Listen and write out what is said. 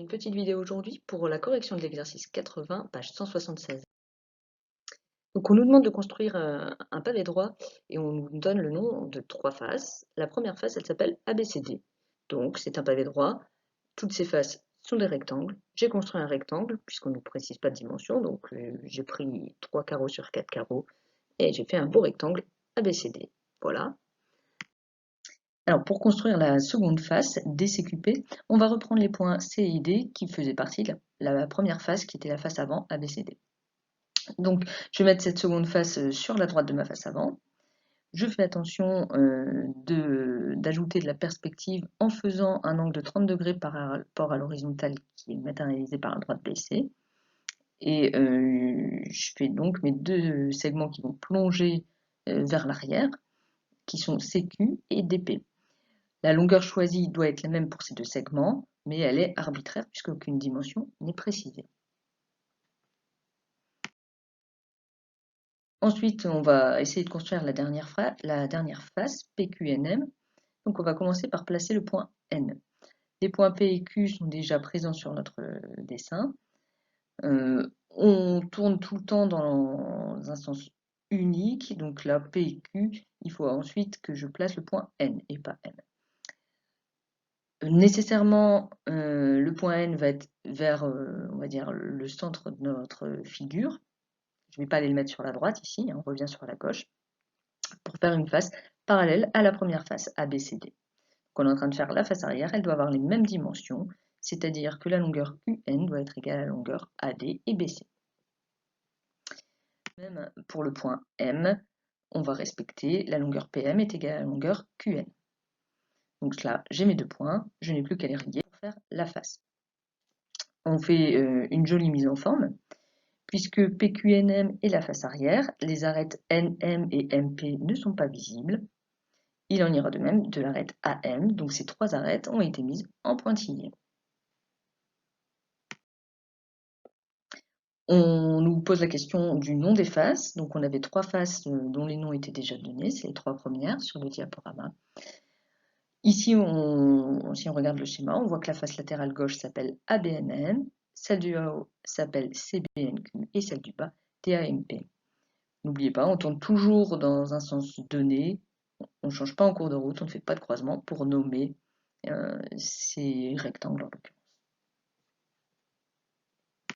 une petite vidéo aujourd'hui pour la correction de l'exercice 80, page 176. Donc on nous demande de construire un pavé droit et on nous donne le nom de 3 faces. La première face, elle s'appelle ABCD. Donc c'est un pavé droit, toutes ces faces sont des rectangles. J'ai construit un rectangle puisqu'on ne nous précise pas de dimension, donc j'ai pris 3 carreaux sur 4 carreaux et j'ai fait un beau rectangle ABCD. Voilà. Alors pour construire la seconde face, DCQP, on va reprendre les points C et D qui faisaient partie de la première face qui était la face avant ABCD. Donc je vais mettre cette seconde face sur la droite de ma face avant. Je fais attention d'ajouter de la perspective en faisant un angle de 30 degrés par rapport à l'horizontale qui est matérialisée par la droite BC. Et je fais donc mes deux segments qui vont plonger vers l'arrière, qui sont CQ et DP. La longueur choisie doit être la même pour ces deux segments, mais elle est arbitraire puisqu'aucune dimension n'est précisée. Ensuite, on va essayer de construire la dernière face, PQNM. Donc on va commencer par placer le point N. Les points P et Q sont déjà présents sur notre dessin. On tourne tout le temps dans un sens unique, donc là P et Q, il faut ensuite que je place le point N et pas M. Nécessairement, le point N va être vers, on va dire, le centre de notre figure. Je ne vais pas aller le mettre sur la droite ici, on revient sur la gauche, pour faire une face parallèle à la première face, ABCD. Donc on est en train de faire la face arrière, elle doit avoir les mêmes dimensions, c'est-à-dire que la longueur QN doit être égale à la longueur AD et BC. Même pour le point M, on va respecter la longueur PM est égale à la longueur QN. Donc là, j'ai mes deux points, je n'ai plus qu'à les relier pour faire la face. On fait une jolie mise en forme, puisque PQNM est la face arrière, les arêtes NM et MP ne sont pas visibles. Il en ira de même de l'arête AM, donc ces trois arêtes ont été mises en pointillés. On nous pose la question du nom des faces, donc on avait trois faces dont les noms étaient déjà donnés, c'est les trois premières sur le diaporama. Ici, si on regarde le schéma, on voit que la face latérale gauche s'appelle ABNN, celle du haut s'appelle CBNQ et celle du bas TAMP. N'oubliez pas, on tourne toujours dans un sens donné, on ne change pas en cours de route, on ne fait pas de croisement pour nommer ces rectangles en l'occurrence.